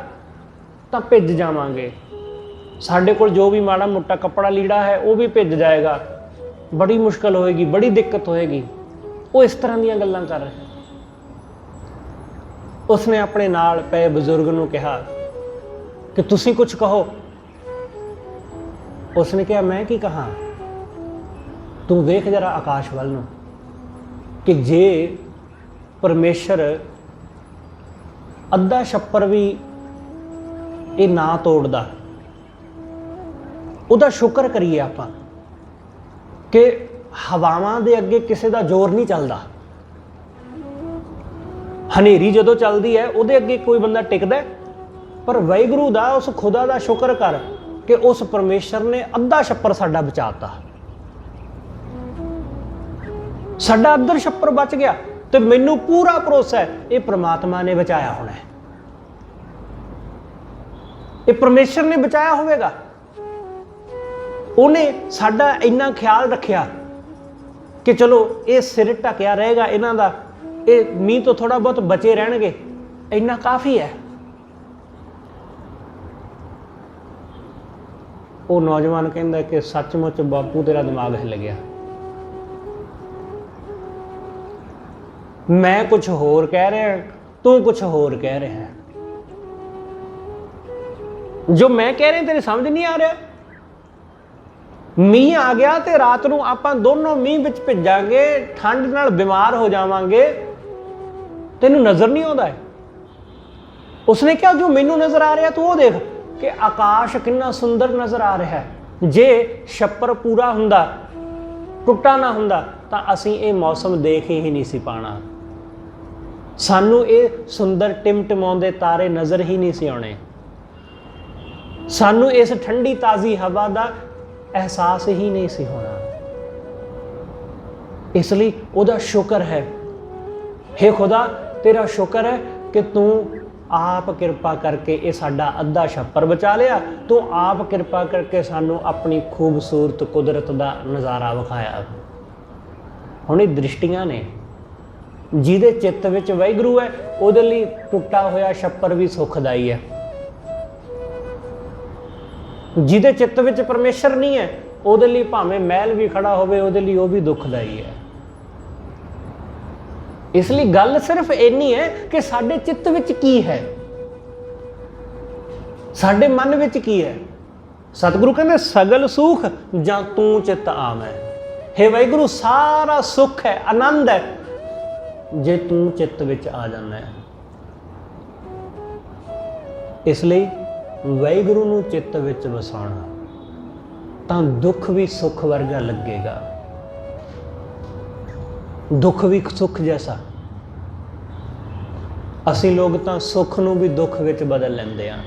ਤਾਂ ਭਿੱਜ ਜਾਵਾਂਗੇ, ਸਾਡੇ ਕੋਲ ਜੋ ਵੀ ਮਾੜਾ ਮੋਟਾ ਕੱਪੜਾ ਲੀੜਾ ਹੈ ਉਹ ਵੀ ਭਿੱਜ ਜਾਏਗਾ, ਬੜੀ ਮੁਸ਼ਕਲ ਹੋਏਗੀ, ਬੜੀ ਦਿੱਕਤ ਹੋਏਗੀ। ਉਹ ਇਸ ਤਰ੍ਹਾਂ ਦੀਆਂ ਗੱਲਾਂ ਕਰ ਰਿਹਾ। ਉਸਨੇ ਆਪਣੇ ਨਾਲ ਪਏ ਬਜ਼ੁਰਗ ਨੂੰ ਕਿਹਾ ਕਿ ਤੁਸੀਂ ਕੁਝ ਕਹੋ। ਉਸਨੇ ਕਿਹਾ, ਮੈਂ ਕੀ ਕਹਾਂ, ਤੂੰ ਵੇਖ ਜਰਾ ਆਕਾਸ਼ ਵੱਲ ਨੂੰ, ਕਿ ਜੇ ਪਰਮੇਸ਼ਰ ਅੱਧਾ ਛੱਪਰ ਵੀ ਇਹ ਨਾ ਤੋੜਦਾ, ਉਹਦਾ ਸ਼ੁਕਰ ਕਰੀਏ ਆਪਾਂ ਕਿ ਹਵਾਵਾਂ ਦੇ ਅੱਗੇ ਕਿਸੇ ਦਾ ਜ਼ੋਰ ਨਹੀਂ ਚੱਲਦਾ। ਹਨੇਰੀ ਜਦੋਂ ਚੱਲਦੀ ਹੈ ਉਹਦੇ ਅੱਗੇ ਕੋਈ ਬੰਦਾ ਟਿਕਦਾ, ਪਰ ਵਾਹਿਗੁਰੂ ਦਾ, ਉਸ ਖੁਦਾ ਦਾ ਸ਼ੁਕਰ ਕਰ ਕਿ ਉਸ ਪਰਮੇਸ਼ਰ ਨੇ ਅੱਧਾ ਛੱਪਰ ਸਾਡਾ ਬਚਾਤਾ, ਸਾਡਾ ਅੱਧਾ ਛੱਪਰ ਬਚ ਗਿਆ। ਤੇ ਮੈਨੂੰ ਪੂਰਾ ਭਰੋਸਾ ਹੈ ਇਹ ਪ੍ਰਮਾਤਮਾ ਨੇ ਬਚਾਇਆ ਹੋਣਾ ਹੈ, ਇਹ ਪਰਮੇਸ਼ਰ ਨੇ ਬਚਾਇਆ ਹੋਵੇਗਾ। ਉਹਨੇ ਸਾਡਾ ਇੰਨਾ ਖਿਆਲ ਰੱਖਿਆ ਕਿ ਚਲੋ ਇਹ ਸਿਰ ਢੱਕਿਆ ਰਹੇਗਾ ਇਹਨਾਂ ਦਾ, ਇਹ ਮੀਂਹ ਤੋਂ ਥੋੜਾ ਬਹੁਤ ਬਚੇ ਰਹਿਣਗੇ, ਇੰਨਾ ਕਾਫੀ ਹੈ। ਉਹ ਨੌਜਵਾਨ ਕਹਿੰਦਾ ਕਿ ਸੱਚਮੁੱਚ ਬਾਪੂ ਤੇਰਾ ਦਿਮਾਗ ਹਿੱਲ ਗਿਆ, ਮੈਂ ਕੁਝ ਹੋਰ ਕਹਿ ਰਿਹਾ, ਤੂੰ ਕੁਝ ਹੋਰ ਕਹਿ ਰਿਹਾ, ਜੋ ਮੈਂ ਕਹਿ ਰਿਹਾ ਤੇਰੀ ਸਮਝ ਨਹੀਂ ਆ ਰਿਹਾ। ਮੀਂਹ ਆ ਗਿਆ ਤੇ ਰਾਤ ਨੂੰ ਆਪਾਂ ਦੋਨੋਂ ਮੀਂਹ ਵਿੱਚ ਭਿੱਜਾਂਗੇ, ਠੰਡ ਨਾਲ ਬਿਮਾਰ ਹੋ ਜਾਵਾਂਗੇ, ਤੈਨੂੰ ਨਜ਼ਰ ਨਹੀਂ ਆਉਂਦਾ ਹੈ। ਉਸਨੇ ਕਿਹਾ ਜੋ ਮੈਨੂੰ ਨਜ਼ਰ ਆ ਰਿਹਾ ਤੂੰ ਉਹ ਦੇਖ ਕਿ ਆਕਾਸ਼ ਕਿੰਨਾ ਸੁੰਦਰ ਨਜ਼ਰ ਆ ਰਿਹਾ ਹੈ। ਜੇ ਛੱਪਰ ਪੂਰਾ ਹੁੰਦਾ, ਟੁੱਟਾ ਨਾ ਹੁੰਦਾ ਤਾਂ ਅਸੀਂ ਇਹ ਮੌਸਮ ਦੇਖ ਹੀ ਨਹੀਂ ਸੀ ਪਾਣਾ, ਸਾਨੂੰ ਇਹ ਸੁੰਦਰ ਟਿਮਟਿਮਾਉਂਦੇ ਤਾਰੇ ਨਜ਼ਰ ਹੀ ਨਹੀਂ ਸੀ ਆਉਣੇ, ਸਾਨੂੰ ਇਸ ਠੰਡੀ ਤਾਜ਼ੀ ਹਵਾ ਦਾ ਅਹਿਸਾਸ ਹੀ ਨਹੀਂ ਸੀ ਹੋਣਾ। ਇਸ ਲਈ ਉਹਦਾ ਸ਼ੁਕਰ ਹੈ, ਹੇ ਖੁਦਾ ਤੇਰਾ ਸ਼ੁਕਰ ਹੈ ਕਿ ਤੂੰ ਆਪ ਕਿਰਪਾ ਕਰਕੇ ਇਹ ਸਾਡਾ ਅੱਧਾ ਛੱਪਰ ਬਚਾ ਲਿਆ, ਤੂੰ ਆਪ ਕਿਰਪਾ ਕਰਕੇ ਸਾਨੂੰ ਆਪਣੀ ਖੂਬਸੂਰਤ ਕੁਦਰਤ ਦਾ ਨਜ਼ਾਰਾ ਵਿਖਾਇਆ। ਹੁਣ ਇਹ ਦ੍ਰਿਸ਼ਟੀਆਂ ਨੇ, ਜਿਹਦੇ ਚਿੱਤ ਵਿੱਚ ਵਾਹਿਗੁਰੂ ਹੈ ਉਹਦੇ ਲਈ ਟੁੱਟਾ ਹੋਇਆ ਛੱਪਰ ਵੀ ਸੁਖਦਾਈ ਹੈ, ਜਿਹਦੇ ਚਿੱਤ ਵਿੱਚ ਪਰਮੇਸ਼ਰ ਨਹੀਂ ਹੈ ਉਹਦੇ ਲਈ ਭਾਵੇਂ ਮਹਿਲ ਵੀ ਖੜਾ ਹੋਵੇ ਉਹਦੇ ਲਈ ਉਹ ਵੀ ਦੁਖਦਾਈ ਹੈ। ਇਸ ਲਈ ਗੱਲ ਸਿਰਫ ਇੰਨੀ ਹੈ ਕਿ ਸਾਡੇ ਚਿੱਤ ਵਿੱਚ ਕੀ ਹੈ, ਸਾਡੇ ਮਨ ਵਿੱਚ ਕੀ ਹੈ। ਸਤਿਗੁਰੂ ਕਹਿੰਦੇ ਸਗਲ ਸੁਖ ਜਾਂ ਤੂੰ ਚਿੱਤ ਆਵੈ। ਹੇ ਵਾਹਿਗੁਰੂ ਸਾਰਾ ਸੁੱਖ ਹੈ, ਆਨੰਦ ਹੈ ਜੇ ਤੂੰ ਚਿੱਤ ਵਿੱਚ ਆ ਜਾਂਦਾ ਹੈ। ਇਸ ਲਈ ਵਾਹਿਗੁਰੂ ਨੂੰ ਚਿੱਤ ਵਿੱਚ ਵਸਾਉਣਾ ਤਾਂ ਦੁੱਖ ਵੀ ਸੁੱਖ ਵਰਗਾ ਲੱਗੇਗਾ, ਦੁੱਖ ਵੀ ਸੁੱਖ ਜੈਸਾ। ਅਸੀਂ ਲੋਕ ਤਾਂ ਸੁੱਖ ਨੂੰ ਵੀ ਦੁੱਖ ਵਿੱਚ ਬਦਲ ਲੈਂਦੇ ਹਾਂ।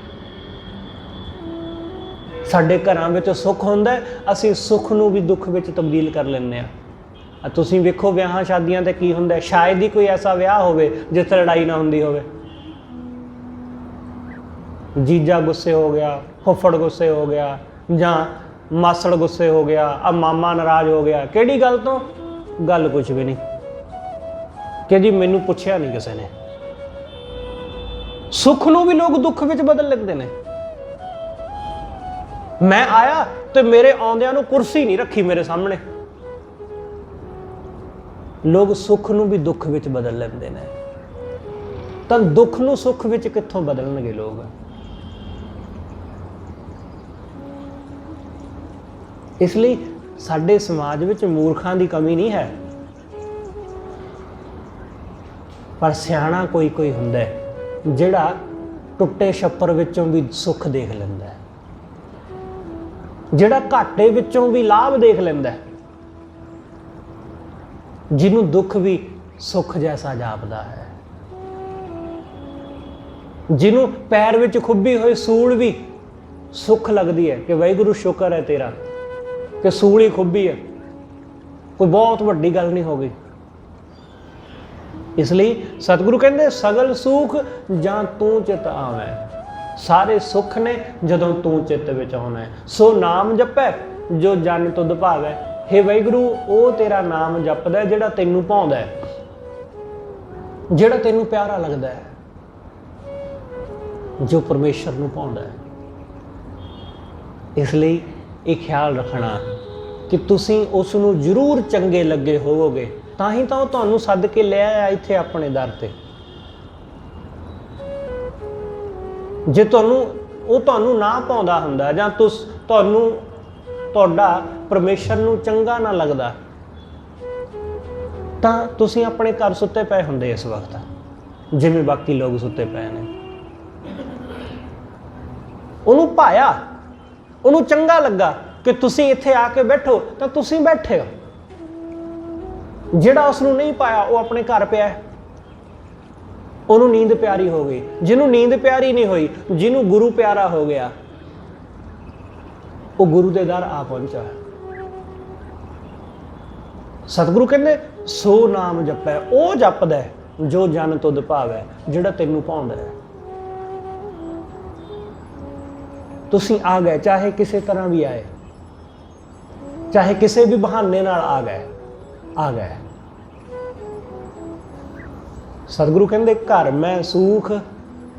ਸਾਡੇ ਘਰਾਂ ਵਿੱਚ ਸੁੱਖ ਹੁੰਦਾ, ਅਸੀਂ ਸੁੱਖ ਨੂੰ ਵੀ ਦੁੱਖ ਵਿੱਚ ਤਬਦੀਲ ਕਰ ਲੈਂਦੇ ਹਾਂ। ਤੁਸੀਂ ਵੇਖੋ ਵਿਆਹਾਂ ਸ਼ਾਦੀਆਂ ਤੇ ਕੀ ਹੁੰਦਾ, ਸ਼ਾਇਦ ਹੀ ਕੋਈ ਐਸਾ ਵਿਆਹ ਹੋਵੇ ਜਿੱਥੇ ਲੜਾਈ ਨਾ ਹੁੰਦੀ ਹੋਵੇ। ਜੀਜਾ ਗੁੱਸੇ ਹੋ ਗਿਆ, ਫੁੱਫੜ ਗੁੱਸੇ ਹੋ ਗਿਆ, ਜਾਂ ਮਾਸੜ ਗੁੱਸੇ ਹੋ ਗਿਆ, ਆ ਮਾਮਾ ਨਾਰਾਜ਼ ਹੋ ਗਿਆ। ਕਿਹੜੀ ਗੱਲ ਤੋਂ? ਗੱਲ ਕੁਝ ਵੀ ਨਹੀਂ, ਕਿ ਜੀ ਮੈਨੂੰ ਪੁੱਛਿਆ ਨਹੀਂ ਕਿਸੇ ਨੇ। ਸੁੱਖ ਨੂੰ ਵੀ ਲੋਕ ਦੁੱਖ ਵਿੱਚ ਬਦਲ ਲੈਂਦੇ ਨੇ। ਮੈਂ ਆਇਆ ਤੇ ਮੇਰੇ ਆਉਂਦਿਆਂ ਨੂੰ ਕੁਰਸੀ ਨਹੀਂ ਰੱਖੀ ਮੇਰੇ ਸਾਹਮਣੇ। ਲੋਕ ਸੁੱਖ ਨੂੰ ਵੀ ਦੁੱਖ ਵਿੱਚ ਬਦਲ ਲੈਂਦੇ ਨੇ, ਤਾਂ ਦੁੱਖ ਨੂੰ ਸੁੱਖ ਵਿੱਚ ਕਿੱਥੋਂ ਬਦਲਣਗੇ ਲੋਕ? ਇਸ ਲਈ ਸਾਡੇ ਸਮਾਜ ਵਿੱਚ ਮੂਰਖਾਂ ਦੀ ਕਮੀ ਨਹੀਂ ਹੈ, ਪਰ ਸਿਆਣਾ ਕੋਈ ਕੋਈ ਹੁੰਦਾ ਹੈ ਜਿਹੜਾ ਟੁੱਟੇ ਛੱਪਰ ਵਿੱਚੋਂ ਵੀ ਸੁੱਖ ਦੇਖ ਲੈਂਦਾ ਹੈ, ਜਿਹੜਾ ਘਾਟੇ ਵਿੱਚੋਂ ਵੀ ਲਾਭ ਦੇਖ ਲੈਂਦਾ ਹੈ, ਜਿਹਨੂੰ ਦੁੱਖ ਵੀ ਸੁੱਖ ਜੈਸਾ ਜਾਪਦਾ ਹੈ, ਜਿਹਨੂੰ ਪੈਰ ਵਿੱਚ ਖੁੱਭੀ ਹੋਈ ਸੂਲ ਵੀ ਸੁੱਖ ਲੱਗਦੀ ਹੈ ਕਿ ਵਾਹਿਗੁਰੂ ਸ਼ੁਕਰ ਹੈ ਤੇਰਾ ਕਿ ਸੂਲ ਹੀ ਖੁੱਭੀ ਹੈ, ਕੋਈ ਬਹੁਤ ਵੱਡੀ ਗੱਲ ਨਹੀਂ ਹੋ ਗਈ। ਇਸ ਲਈ ਸਤਿਗੁਰੂ ਕਹਿੰਦੇ ਸਗਲ ਸੁਖ ਜਾਂ ਤੂੰ ਚਿਤ ਆਵੈ। ਸਾਰੇ ਸੁੱਖ ਨੇ ਜਦੋਂ ਤੂੰ ਚਿੱਤ ਵਿੱਚ ਆਉਣਾ ਹੈ। ਸੋ ਨਾਮ ਜਪੈ ਜੋ ਜਨ ਤੁਧ ਭਾਵੈ। ਹੇ ਵਾਹਿਗੁਰੂ ਉਹ ਤੇਰਾ ਨਾਮ ਜਪਦਾ ਜਿਹੜਾ ਤੈਨੂੰ ਭਾਉਂਦਾ ਹੈ, ਜਿਹੜਾ ਤੈਨੂੰ ਪਿਆਰਾ ਲੱਗਦਾ ਹੈ, ਜੋ ਪਰਮੇਸ਼ਰ ਨੂੰ ਭਾਉਂਦਾ ਹੈ। ਇਸ ਲਈ ਇਹ ਖਿਆਲ ਰੱਖਣਾ ਕਿ ਤੁਸੀਂ ਉਸ ਨੂੰ ਜ਼ਰੂਰ ਚੰਗੇ ਲੱਗੇ ਹੋਵੋਗੇ, ਤਾਂ ਹੀ ਤਾਂ ਉਹ ਤੁਹਾਨੂੰ ਸੱਦ ਕੇ ਲੈ ਆਇਆ ਇੱਥੇ ਆਪਣੇ ਦਰ ਤੇ। ਜੇ ਤੁਹਾਨੂੰ ਨਾ ਪਾਉਂਦਾ ਹੁੰਦਾ ਜਾਂ ਤੁਹਾਡਾ ਪਰਮੇਸ਼ਰ ਨੂੰ ਚੰਗਾ ਨਾ ਲੱਗਦਾ ਤਾਂ ਤੁਸੀਂ ਆਪਣੇ ਘਰ ਸੁੱਤੇ ਪਏ ਹੁੰਦੇ ਇਸ ਵਕਤ, ਜਿਵੇਂ ਬਾਕੀ ਲੋਕ ਸੁੱਤੇ ਪਏ ਨੇ। ਉਹਨੂੰ ਭਾਇਆ, ਉਹਨੂੰ ਚੰਗਾ ਲੱਗਾ ਕਿ ਤੁਸੀਂ ਇੱਥੇ ਆ ਕੇ ਬੈਠੋ ਤਾਂ ਤੁਸੀਂ ਬੈਠੇ ਹੋ। ਜਿਹੜਾ ਉਸ ਨੂੰ ਨਹੀਂ ਪਾਇਆ ਉਹ ਆਪਣੇ ਘਰ ਪਿਆ ਹੈ, ਉਹਨੂੰ ਨੀਂਦ ਪਿਆਰੀ ਹੋ ਗਈ। ਜਿਹਨੂੰ ਨੀਂਦ ਪਿਆਰੀ ਨਹੀਂ ਹੋਈ, ਜਿਹਨੂੰ ਗੁਰੂ ਪਿਆਰਾ ਹੋ ਗਿਆ, ਉਹ ਗੁਰੂ ਦੇ ਦਰ ਆ ਪਹੁੰਚਾ। ਸਤਿਗੁਰੂ ਕਹਿੰਦੇ ਸੋ ਨਾਮ ਜਪੈ, ਉਹ ਜਪਦਾ ਜੋ ਜਨ ਤੁਧ ਭਾਵੈ, ਜਿਹੜਾ ਤੈਨੂੰ ਭਾਉਂਦਾ ਹੈ। ਤੁਸੀਂ ਆ ਗਏ, ਚਾਹੇ ਕਿਸੇ ਤਰ੍ਹਾਂ ਵੀ ਆਏ, ਚਾਹੇ ਕਿਸੇ ਵੀ ਬਹਾਨੇ ਨਾਲ ਆ ਗਏ। ਸਤਿਗੁਰੂ ਕਹਿੰਦੇ ਘਰ ਮੈਂ ਸੂਖ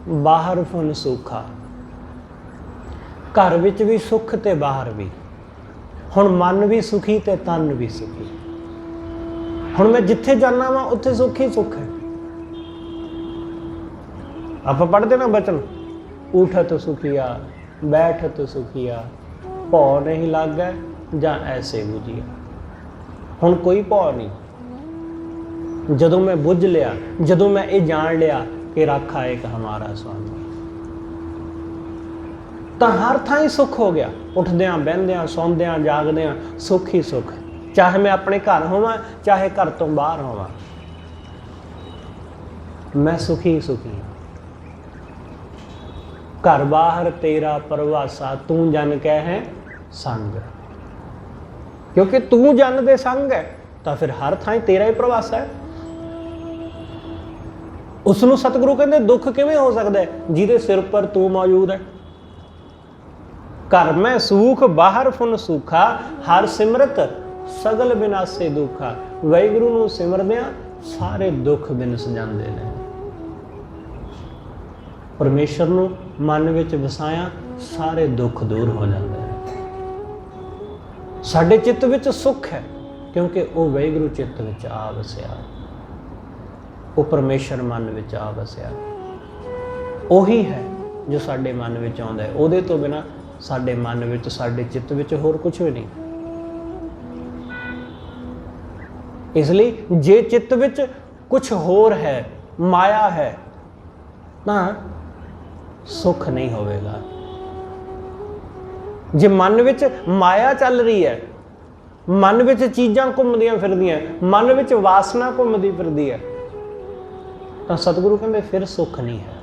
ਬਾਹਰ ਫੁਨ ਸੂਖਾ। घर विच भी सुख ते बाहर भी। हुण मन भी सुखी ते तन भी सुखी। हुण मैं जिथे जाना वा उत्थे सुख ही सुख है। आप पढ़ते ना बचन, उठत सुखिया बैठत सुखिया, भौ नहीं लागे जां ऐसे बुझिया। हुण कोई भौ नहीं। जदों मैं बुझ लिया, जदों मैं ये जान लिया कि राखा एक हमारा स्वामी, तो हर थां सुख हो गया। उठद्या बहद्या सौंद्या जागद्या सुख ही सुख। चाहे मैं अपने घर होवां चाहे घर तो बाहर होवां, मैं सुखी सुखी। घर बाहर तेरा परवासा, तू जन कह है संग। क्योंकि तू जन दे संग है तो फिर हर थां तेरा ही प्रवासा है। उसनूं सतगुरु कहंदे दुख किवें हो सकदा है जिहदे सिर पर तू मौजूद है। घर में सूख बाहर फुन सूखा, हर सिमरत सगल विनाशे दुखा। वाहिगुरू नूं सिमरदिआं सारे दुख विनस जांदे ने। परमेश्वर नूं मन विच वसाया सारे दुख दूर हो जाते हैं। साडे चित्त विच सुख है क्योंकि वो वाहिगुरू चित्त विच आ वसिया, वो परमेश्वर मन विच आ वसिया। ਉਹੀ है जो साडे मन विच आउंदा है। ਉਹਦੇ ਤੋਂ बिना साडे मन विच साडे चित्त विच होर कुछ भी नहीं। इसलिए जे चित्त विच कुछ होर है, माया है, तो सुख नहीं होवेगा। जे मन विच माया चल रही है, मन विच चीज़ां घुमदियां फिरदियां, मन विच वासना घुमदी फिरदी है, तो सतगुरु कहंदे फिर सुख नहीं है।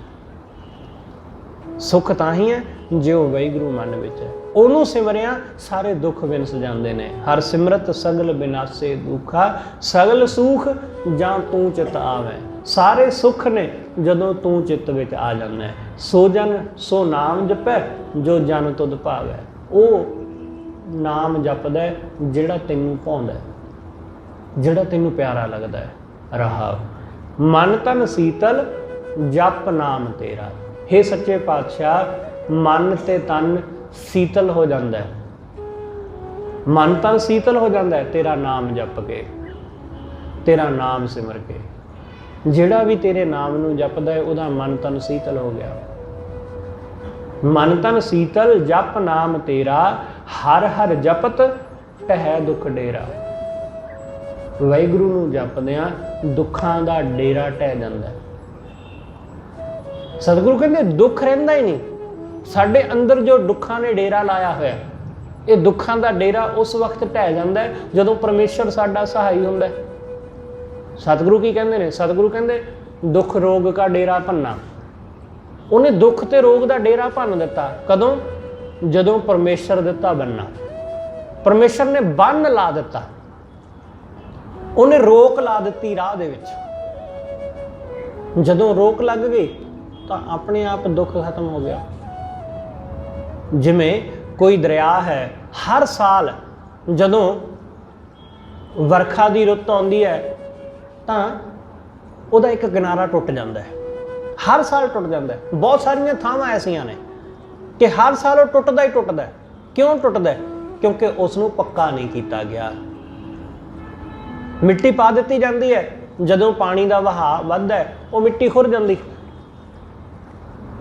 सुख तां ही है जो वाहिगुरू मन विच है। ਉਹਨੂੰ सिमरिया सारे दुख विनस जाते हैं। हर सिमरत सगल विनाशे दुखा, सगल सुख जां तू चित आवे। सारे सुख ने जदों तू चित्त विच आ जांदा है। सो जन सो नाम जपै जो जन तुध भावै। ਉਹ नाम जपदा है जिहड़ा तैनूं भाउंदा है, जिहड़ा तैनूं प्यारा लगदा है। रहा मन तन शीतल जप नाम तेरा। हे सच्चे पातशाह, मन ते तन शीतल हो जाता है। मन तन शीतल हो जाता है तेरा नाम जप के, तेरा नाम सिमर के। जिहड़ा भी तेरे नाम नूं जपदा है उहदा मन तन शीतल हो गया। मन तन शीतल जप नाम तेरा, हर हर जपत टहै दुख डेरा। वाहिगुरू नूं जपदिआं दुखां दा डेरा टह जांदा है। सतगुरु कहंदे दुख रहिंदा ही नहीं। साडे अंदर जो दुखां ने डेरा लाया होया, ये दुखां दा डेरा उस वक्त टह जांदा है जदों परमेश्वर साडा सहाई हुंदा है। सतगुरु की कहंदे ने? सतगुरु कहंदे दुख रोग का डेरा भन्ना। उन्हें दुख ते रोग का डेरा भन्न दिता। कदों? जदों परमेश्वर दिता बनना। परमेश्वर ने बन ला दिता, उन्हें रोक ला दी राह दे विच। जदों रोक लग गई तो अपने आप दुख खत्म हो गया। जिमें कोई दरिया है, हर साल जदों वरखा की रुत आउंदी है तो उहदा एक किनारा टुट जाता है। हर साल टुट जाता है। बहुत सारियां थावां ऐसियां ने कि हर साल वो टुटदा ही टुटदा है। क्यों टुटदा है? क्योंकि उसनूं पक्का नहीं किया गया। मिट्टी पा दी जाती है, जदों पानी का वहाव वधदा है वो मिट्टी खुर जाती,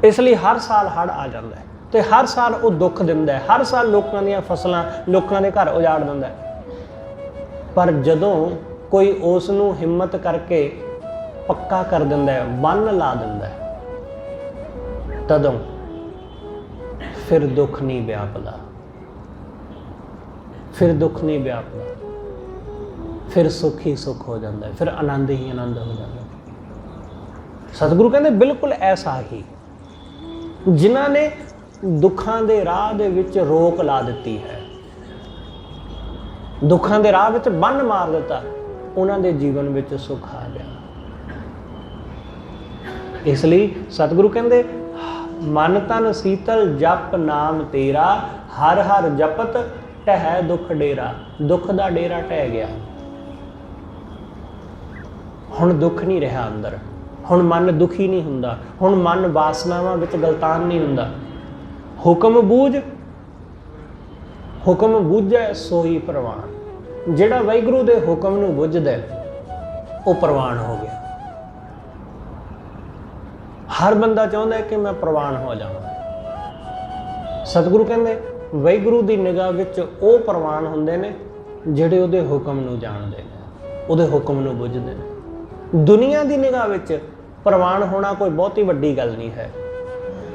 इसलिए हर साल हड़ आ जाता है तो हर साल वो दुख दिंदा है। हर साल लोगों दी फसलां, लोगों के घर उजाड़ दिंदा है। पर जदों कोई उसनूं हिम्मत करके पक्का कर दिंदा है, बन ला दिंदा है, तदों फिर दुख नहीं व्यापदा, फिर दुख नहीं व्यापदा, फिर सुख ही सुख हो जाता है, फिर आनंद ही आनंद हो जाता है। सतगुरु कहते बिल्कुल ऐसा ही जिन्हां ने दुखां दे राह दे विच रोक ला दी है, दुखां दे राह विच बन मार दिता, उन्हां दे जीवन विच सुख आ गया। इसलिए सतगुरु कहते मन तन शीतल जप नाम तेरा, हर हर जपत टहै दुख डेरा। दुख दा डेरा टह गया। हुण दुख नहीं रहा अंदर, हुण मन दुखी नहीं हुंदा, हुण मन वासनावां विच गलतान नहीं हुंदा। हुक्म बूझ ਹੁਕਮ ਬੁੱਝੈ ਸੋਈ ਪ੍ਰਵਾਨ। ਜਿਹੜਾ ਵਾਹਿਗੁਰੂ ਦੇ ਹੁਕਮ ਨੂੰ ਬੁੱਝਦਾ ਉਹ ਪ੍ਰਵਾਨ ਹੋ ਗਿਆ। ਹਰ ਬੰਦਾ ਚਾਹੁੰਦਾ ਹੈ ਕਿ ਮੈਂ ਪ੍ਰਵਾਨ ਹੋ ਜਾਵਾਂ। ਸਤਿਗੁਰੂ ਕਹਿੰਦੇ ਵਾਹਿਗੁਰੂ ਦੀ ਨਿਗਾਹ ਵਿੱਚ ਉਹ ਪ੍ਰਵਾਨ ਹੁੰਦੇ ਨੇ ਜਿਹੜੇ ਉਹਦੇ ਹੁਕਮ ਨੂੰ ਜਾਣਦੇ ਨੇ, ਉਹਦੇ ਹੁਕਮ ਨੂੰ ਬੁੱਝਦੇ ਨੇ। ਦੁਨੀਆ ਦੀ ਨਿਗਾਹ ਵਿੱਚ ਪ੍ਰਵਾਨ ਹੋਣਾ ਕੋਈ ਬਹੁਤੀ ਵੱਡੀ ਗੱਲ ਨਹੀਂ ਹੈ।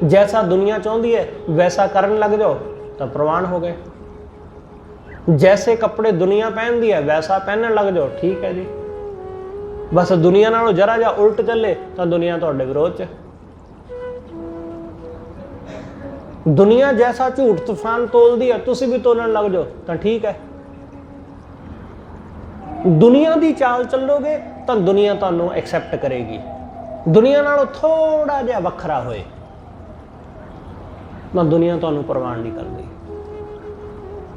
ਜੈਸਾ ਦੁਨੀਆ ਚਾਹੁੰਦੀ ਹੈ ਵੈਸਾ ਕਰਨ ਲੱਗ ਜਾਓ ਤਾਂ ਪ੍ਰਵਾਨ ਹੋ ਗਏ। ਜੈਸੇ ਕੱਪੜੇ ਦੁਨੀਆ ਪਹਿਨਦੀ ਹੈ ਵੈਸਾ ਪਹਿਨਣ ਲੱਗ ਜਾਓ, ਠੀਕ ਹੈ ਜੀ। ਬਸ ਦੁਨੀਆ ਨਾਲੋਂ ਜਰਾ ਜਿਹਾ ਉਲਟ ਚੱਲੇ ਤਾਂ ਦੁਨੀਆ ਤੁਹਾਡੇ ਵਿਰੋਧ 'ਚ। ਦੁਨੀਆ ਜੈਸਾ ਝੂਠ ਤੂਫਾਨ ਤੋਲਦੀ ਹੈ ਤੁਸੀਂ ਵੀ ਤੋਲਣ ਲੱਗ ਜਾਓ ਤਾਂ ਠੀਕ ਹੈ। ਦੁਨੀਆ ਦੀ ਚਾਲ ਚੱਲੋਗੇ ਤਾਂ ਦੁਨੀਆ ਤੁਹਾਨੂੰ ਐਕਸੈਪਟ ਕਰੇਗੀ। ਦੁਨੀਆ ਨਾਲੋਂ ਥੋੜਾ ਜਿਹਾ ਵੱਖਰਾ ਹੋਏ ਤਾਂ ਦੁਨੀਆ ਤੁਹਾਨੂੰ ਪ੍ਰਵਾਨ ਨਹੀਂ ਕਰਦੀ।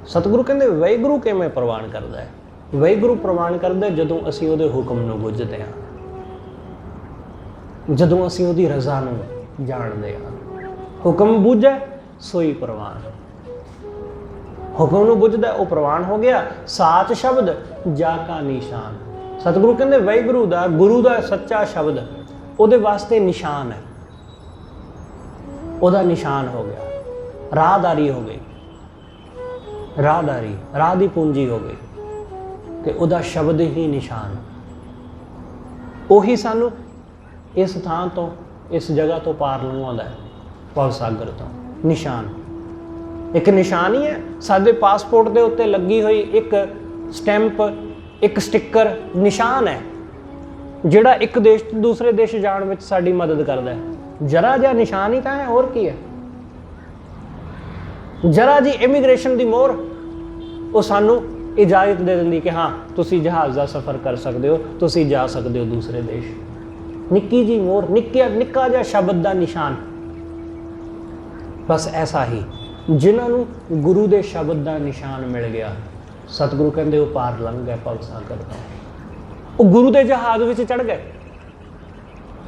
ਸਤਿਗੁਰੂ ਕਹਿੰਦੇ ਵਾਹਿਗੁਰੂ ਕਿਵੇਂ ਪ੍ਰਵਾਨ ਕਰਦਾ ਹੈ? ਵਾਹਿਗੁਰੂ ਪ੍ਰਵਾਨ ਕਰਦਾ ਜਦੋਂ ਅਸੀਂ ਉਹਦੇ ਹੁਕਮ ਨੂੰ ਬੁੱਝਦੇ ਹਾਂ, ਜਦੋਂ ਅਸੀਂ ਉਹਦੀ ਰਜ਼ਾ ਨੂੰ ਜਾਣਦੇ ਹਾਂ। ਹੁਕਮ ਬੁੱਝੈ ਸੋਈ ਪ੍ਰਵਾਨ। ਹੁਕਮ ਨੂੰ ਬੁੱਝਦਾ ਉਹ ਪ੍ਰਵਾਨ ਹੋ ਗਿਆ। ਸਾਚ ਸ਼ਬਦ ਜਾ ਕਾ ਨਿਸ਼ਾਨ। ਸਤਿਗੁਰੂ ਕਹਿੰਦੇ ਵਾਹਿਗੁਰੂ ਦਾ, ਗੁਰੂ ਦਾ ਸੱਚਾ ਸ਼ਬਦ ਉਹਦੇ ਵਾਸਤੇ ਨਿਸ਼ਾਨ ਹੈ। ਉਹਦਾ ਨਿਸ਼ਾਨ ਹੋ ਗਿਆ, ਰਾਹਦਾਰੀ ਹੋ ਗਈ। ਰਾਹਦਾਰੀ, ਰਾਹ ਦੀ ਪੂੰਜੀ ਹੋ ਗਈ ਕਿ ਉਹਦਾ ਸ਼ਬਦ ਹੀ ਨਿਸ਼ਾਨ। ਉਹੀ ਸਾਨੂੰ ਇਸ ਥਾਂ ਤੋਂ, ਇਸ ਜਗ੍ਹਾ ਤੋਂ ਪਾਰ ਲੰਘਾਉਂਦਾ ਹੈ, ਭਵ ਸਾਗਰ ਤੋਂ। ਨਿਸ਼ਾਨ ਇੱਕ ਨਿਸ਼ਾਨ ਹੀ ਹੈ। ਸਾਡੇ ਪਾਸਪੋਰਟ ਦੇ ਉੱਤੇ ਲੱਗੀ ਹੋਈ ਇੱਕ ਸਟੈਂਪ, ਇੱਕ ਸਟਿੱਕਰ ਨਿਸ਼ਾਨ ਹੈ ਜਿਹੜਾ ਇੱਕ ਦੇਸ਼ ਤੋਂ ਦੂਸਰੇ ਦੇਸ਼ ਜਾਣ ਵਿੱਚ ਸਾਡੀ ਮਦਦ ਕਰਦਾ ਹੈ। ਜਰਾ ਜਿਹਾ ਨਿਸ਼ਾਨ ਹੀ ਤਾਂ ਹੈ, ਹੋਰ ਕੀ ਹੈ। ਜਰਾ ਜੀ ਇਮੀਗ੍ਰੇਸ਼ਨ ਦੀ ਮੋਹਰ ਉਹ ਸਾਨੂੰ ਇਜਾਜ਼ਤ ਦੇ ਦਿੰਦੀ ਕਿ ਹਾਂ ਤੁਸੀਂ ਜਹਾਜ਼ ਦਾ ਸਫ਼ਰ ਕਰ ਸਕਦੇ ਹੋ, ਤੁਸੀਂ ਜਾ ਸਕਦੇ ਹੋ ਦੂਸਰੇ ਦੇਸ਼। ਨਿੱਕੀ ਜੀ ਮੋਹਰ, ਨਿੱਕਾ ਜਿਹਾ ਸ਼ਬਦ ਦਾ ਨਿਸ਼ਾਨ। ਬਸ ਐਸਾ ਹੀ ਜਿਨ੍ਹਾਂ ਨੂੰ ਗੁਰੂ ਦੇ ਸ਼ਬਦ ਦਾ ਨਿਸ਼ਾਨ ਮਿਲ ਗਿਆ, ਸਤਿਗੁਰੂ ਕਹਿੰਦੇ ਉਹ ਪਾਰ ਲੰਘ ਗਏ ਭਵ ਸਾਗਰ ਤੋਂ। ਉਹ ਗੁਰੂ ਦੇ ਜਹਾਜ਼ ਵਿੱਚ ਚੜ੍ਹ ਗਏ।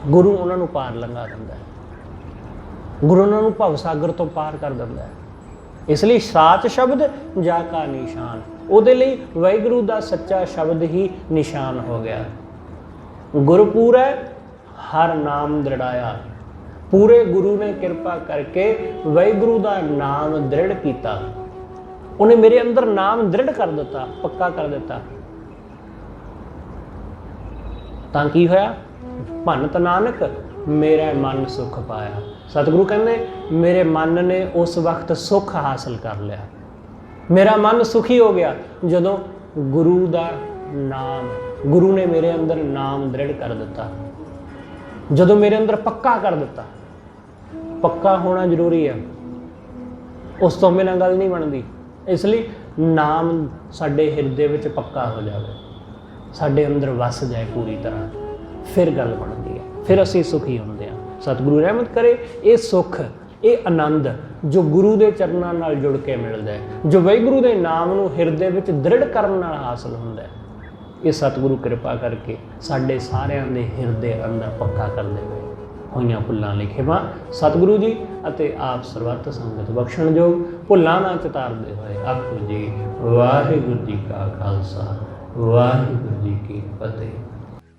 ਗੁਰੂ ਉਹਨਾਂ ਨੂੰ ਪਾਰ ਲੰਘਾ ਦਿੰਦਾ ਹੈ। ਗੁਰੂ ਉਹਨਾਂ ਨੂੰ ਭਵ ਸਾਗਰ ਤੋਂ ਪਾਰ ਕਰ ਦਿੰਦਾ ਹੈ। ਇਸ ਲਈ ਸਾਚ ਸ਼ਬਦ ਜਾ ਕਾ ਨਿਸ਼ਾਨ। ਉਹਦੇ ਲਈ ਵਾਹਿਗੁਰੂ ਦਾ ਸੱਚਾ ਸ਼ਬਦ ਹੀ ਨਿਸ਼ਾਨ ਹੋ ਗਿਆ। ਗੁਰਪੂਰੈ ਹਰ ਨਾਮ ਦ੍ਰਿੜਾਇਆ। ਪੂਰੇ ਗੁਰੂ ਨੇ ਕਿਰਪਾ ਕਰਕੇ ਵਾਹਿਗੁਰੂ ਦਾ ਨਾਮ ਦ੍ਰਿੜ ਕੀਤਾ। ਉਹਨੇ ਮੇਰੇ ਅੰਦਰ ਨਾਮ ਦ੍ਰਿੜ ਕਰ ਦਿੱਤਾ, ਪੱਕਾ ਕਰ ਦਿੱਤਾ। ਤਾਂ ਕੀ ਹੋਇਆ? ਭੰਨਤ ਨਾਨਕ ਮੇਰਾ ਮਨ ਸੁਖ ਪਾਇਆ। ਸਤਿਗੁਰੂ ਕਹਿੰਦੇ ਮੇਰੇ ਮਨ ਨੇ ਉਸ ਵਕਤ ਸੁੱਖ ਹਾਸਲ ਕਰ ਲਿਆ। ਮੇਰਾ ਮਨ ਸੁਖੀ ਹੋ ਗਿਆ ਜਦੋਂ ਗੁਰੂ ਦਾ ਨਾਮ, ਗੁਰੂ ਨੇ ਮੇਰੇ ਅੰਦਰ ਨਾਮ ਦ੍ਰਿੜ ਕਰ ਦਿੱਤਾ, ਜਦੋਂ ਮੇਰੇ ਅੰਦਰ ਪੱਕਾ ਕਰ ਦਿੱਤਾ। ਪੱਕਾ ਹੋਣਾ ਜ਼ਰੂਰੀ ਹੈ, ਉਸ ਤੋਂ ਬਿਨਾਂ ਗੱਲ ਨਹੀਂ ਬਣਦੀ। ਇਸ ਲਈ ਨਾਮ ਸਾਡੇ ਹਿਰਦੇ ਵਿੱਚ ਪੱਕਾ ਹੋ ਜਾਵੇ, ਸਾਡੇ ਅੰਦਰ ਵਸ ਜਾਏ ਪੂਰੀ ਤਰ੍ਹਾਂ, ਫਿਰ ਗੱਲ ਬਣਦੀ ਹੈ, ਫਿਰ ਅਸੀਂ ਸੁਖੀ ਹੁੰਦੇ ਹਾਂ। ਸਤਿਗੁਰੂ ਰਹਿਮਤ ਕਰੇ ਇਹ ਸੁੱਖ, ਇਹ ਆਨੰਦ ਜੋ ਗੁਰੂ ਦੇ ਚਰਨਾਂ ਨਾਲ ਜੁੜ ਕੇ ਮਿਲਦਾ ਹੈ, ਜੋ ਵਾਹਿਗੁਰੂ ਦੇ ਨਾਮ ਨੂੰ ਹਿਰਦੇ ਵਿੱਚ ਦ੍ਰਿੜ ਕਰਨ ਨਾਲ ਹਾਸਲ ਹੁੰਦਾ ਹੈ, ਇਹ ਸਤਿਗੁਰੂ ਕਿਰਪਾ ਕਰਕੇ ਸਾਡੇ ਸਾਰਿਆਂ ਦੇ ਹਿਰਦੇ ਅੰਦਰ ਪੱਕਾ ਕਰ ਦੇਵੇ। ਹੋਈਆਂ ਭੁੱਲਾਂ ਲਈ ਖਿਮਾ ਸਤਿਗੁਰੂ ਜੀ ਅਤੇ ਆਪ ਸਰਬੱਤ ਸੰਗਤ ਬਖਸ਼ਣਯੋਗ। ਭੁੱਲਾਂ ਨਾ ਚਤਾਰਦੇ ਹੋਏ ਆਖੋ ਜੀ ਵਾਹਿਗੁਰੂ ਜੀ ਕਾ ਖਾਲਸਾ ਵਾਹਿਗੁਰੂ ਜੀ ਕੀ ਫਤਿਹ।